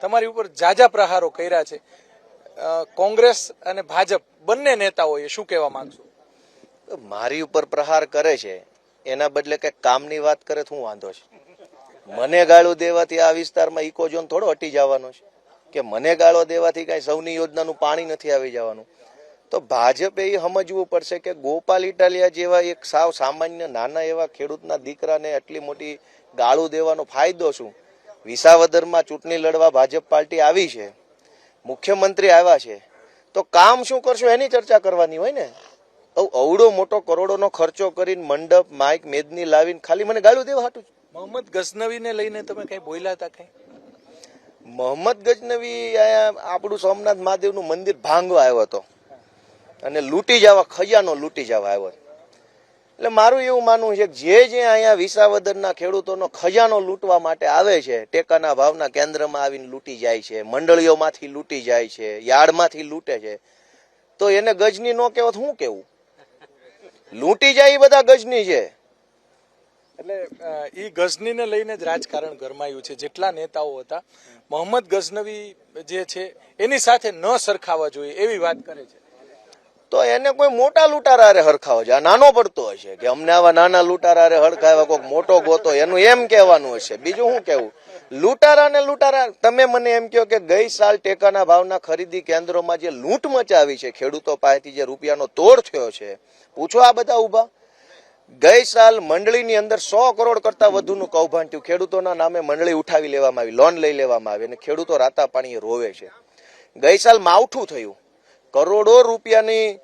તમારી ઉપર જાજા પ્રહારો કર્યા છે. કોંગ્રેસ અને ભાજપ બંને નેતાઓએ શું કહેવા માંગશો? મારી ઉપર પ્રહાર કરે છે એના બદલે કઈ કામની વાત કરે તો હું વાંધો છે? મને ગાળો દેવાથી આ વિસ્તારમાં ઇકોઝોન થોડો હટી જવાનો છે કે મને ગાળો દેવાથી કઈ સૌની યોજનાનું પાણી નથી આવી જવાનું. તો ભાજપે એ સમજવું પડશે કે ગોપાલ ઇટાલિયા જેવા એક સાવ સામાન્ય નાના એવા ખેડૂતના દીકરાને આટલી મોટી ગાળું દેવાનો ફાયદો શું? વિસાવદરમાં ચૂંટણી લડવા ભાજપ પાર્ટી આવી છે, મુખ્યમંત્રી આવ્યા છે, તો કામ શું કરશો એની ચર્ચા કરવાની હોય ને. અવડો મોટો કરોડોનો ખર્ચો કરીને મંડપ માઇક મેદની લાવીને ખાલી મને ગાળું દેવા હાટું. મોહમ્મદ ગઝનવીને લઈને તમે કઈ બોલ્યા હતા? કઈ મોહમ્મદ ગઝનવી અહીંયા આપણું સોમનાથ મહાદેવનું મંદિર ભાંગવા આવ્યો હતો અને લૂંટી જવા, ખજાનો લૂંટી જવા આવ્યો. એટલે મારું એવું માનવું છે કે જે અહીંયા વિસાવદરના ખેડૂતોનો ખજાનો લૂંટવા માટે આવે છે, ટેકાના ભાવના કેન્દ્રમાં આવીને લૂંટી જાય છે, મંડળીઓમાંથી લૂંટી જાય છે, યાર્ડમાંથી લૂંટે છે, તો એને ગજની ન કહેવો તો શું કેવું? લૂંટી જાય એ બધા ગજની છે. એટલે એ ગઝનીને લઈને જ રાજકારણ ગરમાયું છે. જેટલા નેતાઓ હતા, મોહમ્મદ ગઝનવી જે છે એની સાથે ન સરખાવા જોઈએ એવી વાત કરે છે. તો એને કોઈ મોટા લૂંટારારે હરખાવો છે. આ નાનો પડતો હશે કે અમને આવા નાના લૂંટારારે હરખાવ્યા, કોઈક મોટો ગોતો, એનું એમ કહેવાનું હશે. બીજું શું કેવું? લૂંટારા તમે મને એમ કહો કે ગઈ સાલ ટેકાના ભાવના ખરીદી કેન્દ્રોમાં જે લૂંટ મચાવી છે, ખેડૂતો પાસેથી જે રૂપિયાનો તોડ થયો છે, પૂછો આ બધા ઉભા. ગઈ સાલ મંડળીની અંદર 100 કરોડ કરતા વધુનું કૌભાંડ થયું. ખેડૂતોના નામે મંડળી ઉઠાવી લેવામાં આવી, લોન લઈ લેવામાં આવી અને ખેડૂતો રાતા પાણીએ રોવે છે. ગઈ સાલ માવઠું થયું, કરોડો રૂપિયાની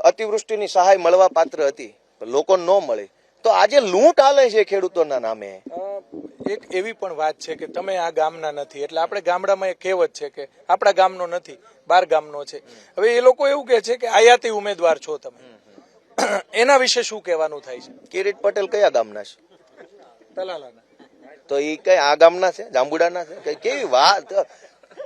અતિવૃષ્ટિની સહાય મળવા પાત્ર હતી, લોકો ન મળે. તો આજે લૂંટ હાલે છે ખેડૂતોના નામે. એક એવી પણ વાત છે કે તમે આ ગામના નથી, એટલે આપણે ગામડામાં એક કહેવત છે કે આપણા ગામનો નથી, બાર ગામનો છે. હવે એ લોકો એવું કહે છે કે આયાતી ઉમેદવાર છો તમે, એના વિશે શું કહેવાનું થાય છે? કિરીટ પટેલ કયા ગામના છે? તલાલાના. તો એ કઈ આ ગામના છે? જાંબુડાના છે? કેવી વાત!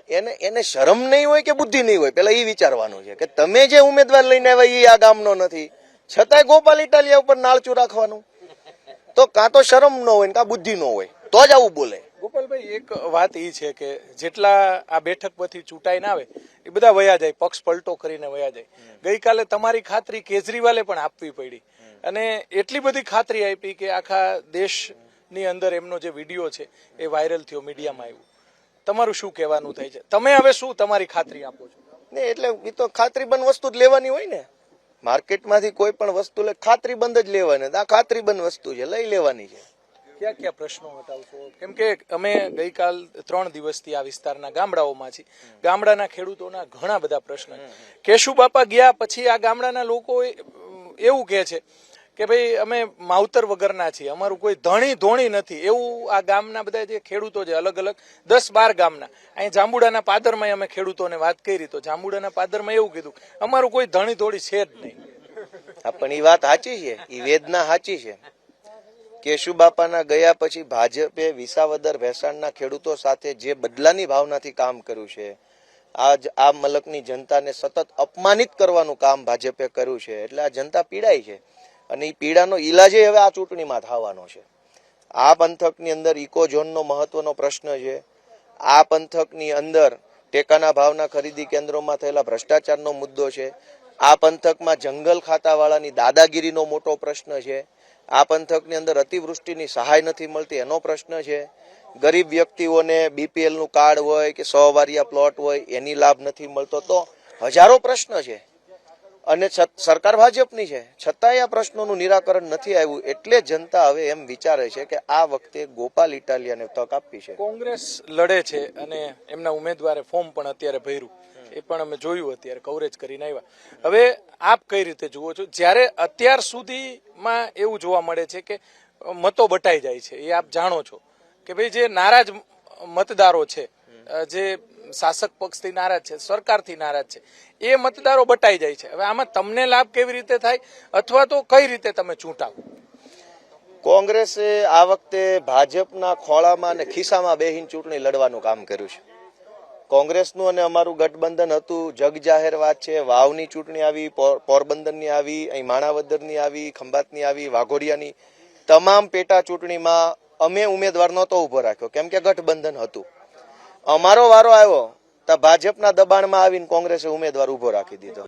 એને શરમ નહીં હોય કે બુદ્ધિ નહીં હોય? પેલા એ વિચારવાનું છે કે તમે જે ઉમેદવાર લઈને આવ્યા એ આ ગામનો નથી, છતાંય ગોપાલ ઇટાલિયા ઉપર નાળચું રાખવાનું. તો કાં તો શરમ ન હોય કાં બુદ્ધિ ન હોય, તો જ આવું બોલે. ગોપાલભાઈ, એક વાત એ છે કે જેટલા આ બેઠક પરથી ચૂંટાઈને આવે એ બધા વયા જાય, પક્ષ પલટો કરીને વયા જાય. ગઈકાલે તમારી ખાતરી કેજરીવાલે પણ આપવી પડી અને એટલી બધી ખાતરી આપી કે આખા દેશની અંદર એમનો જે વિડીયો છે એ વાયરલ થયો, મીડિયામાં આવ્યું. તમારું શું કહેવાનું થાય છે? તમે હવે શું તમારી ખાતરી આપો છો? ને એટલે એ તો ખાતરીબંધ વસ્તુ જ લેવાની હોય ને. માર્કેટમાંથી કોઈ પણ વસ્તુ લે ખાતરીબંધ જ લેવાની. આ ખાતરીબંધ વસ્તુ છે, લઈ લેવાની છે. ક્યાં ક્યાં પ્રશ્નો હટાવશો? કેમ કે અમે ગઈકાલ 3 દિવસથી આ વિસ્તારના ગામડાઓમાં છીએ. ગામડાના ખેડૂતોના ઘણા બધા પ્રશ્ન. કેશુબાપા ગયા પછી આ ગામડાના લોકો એવું કહે છે કે ભાઈ અમે માવતર વગરના છીએ, અમારું કોઈ ધણી ધોણી નથી. એવું આ ગામના બધા જે ખેડૂતો છે, અલગ અલગ 10-12 ગામના, અહીં જાંબુડાના પાદરમાં અમે ખેડૂતોને વાત કરી તો જાંબુડાના પાદરમાં એવું કીધું અમારું કોઈ ધણી ધોળી છે જ નહીં. પણ એ વાત સાચી છે, એ વેદના સાચી છે. કેશુબાપાના ગયા પછી ભાજપે વિસાવદર ભેસાણના ખેડૂતો સાથે જે બદલાની ભાવનાથી કામ કર્યું છે, આજ આ મલકની જનતાને સતત અપમાનિત કરવાનું કામ ભાજપે કર્યું છે. એટલે આ જનતા પીડાય છે અને એ પીડાનો ઈલાજ હવે આ ચૂંટણીમાં થવાનો છે. આ પંથકની અંદર ઇકોઝોનનો મહત્વનો પ્રશ્ન છે. આ પંથકની અંદર ટેકાના ભાવના ખરીદી કેન્દ્રોમાં થયેલા ભ્રષ્ટાચારનો મુદ્દો છે. આ પંથકમાં જંગલ ખાતાવાળાની દાદાગીરીનો મોટો પ્રશ્ન છે. આ પંથકની અંદર અતિવૃષ્ટિની સહાય નથી મળતી એનો પ્રશ્ન છે. ગરીબ વ્યક્તિઓને બીપીએલ નું કાર્ડ હોય કે 100 વારિયા પ્લોટ હોય એની લાભ નથી મળતો. તો હજારો પ્રશ્ન છે અને સરકાર ભાજપની છે, છતાંય આ પ્રશ્નોનું નિરાકરણ નથી આવ્યું. એટલે જનતા હવે એમ વિચારે છે કે આ વખતે ગોપાલ ઇટાલિયાને તક આપવી છે. કોંગ્રેસ લડે છે અને એમના ઉમેદવારે ફોર્મ પણ અત્યારે ભર્યું, એ પણ અમે જોયું, અત્યારે કવરેજ કરીને આવ્યા. હવે આપ કઈ રીતે જુઓ છો? જ્યારે અત્યાર સુધીમાં એવું જોવા મળે છે કે મતો બટાઈ જાય છે, એ આપ જાણો છો કે ભાઈ જે નારાજ મતદારો છે, જે શાસક પક્ષથી નારાજ છે, સરકારથી નારાજ છે, એ મતદારો બટાઈ જાય છે. હવે આમાં તમને લાભ કેવી રીતે થાય અથવા તો કઈ રીતે તમે ચૂંટાવો? કોંગ્રેસે આ વખતે ભાજપના ખોળામાં અને ખિસ્સામાં બેહીને ચૂંટણી લડવાનું કામ કર્યું છે. કોંગ્રેસનું અને અમારું ગઠબંધન હતું, જગ જાહેર વાત છે. વાવની ચૂંટણી આવી, પોરબંદરની આવી, અહીં માણાવદરની આવી, ખંભાતની આવી, વાઘોડિયાની, તમામ પેટા ચૂંટણીમાં અમે ઉમેદવાર નહોતો ઉભો રાખ્યો કેમ કે ગઠબંધન હતું. અમારો વારો આવ્યો તો ભાજપના દબાણમાં આવીને કોંગ્રેસે ઉમેદવાર ઉભો રાખી દીધો.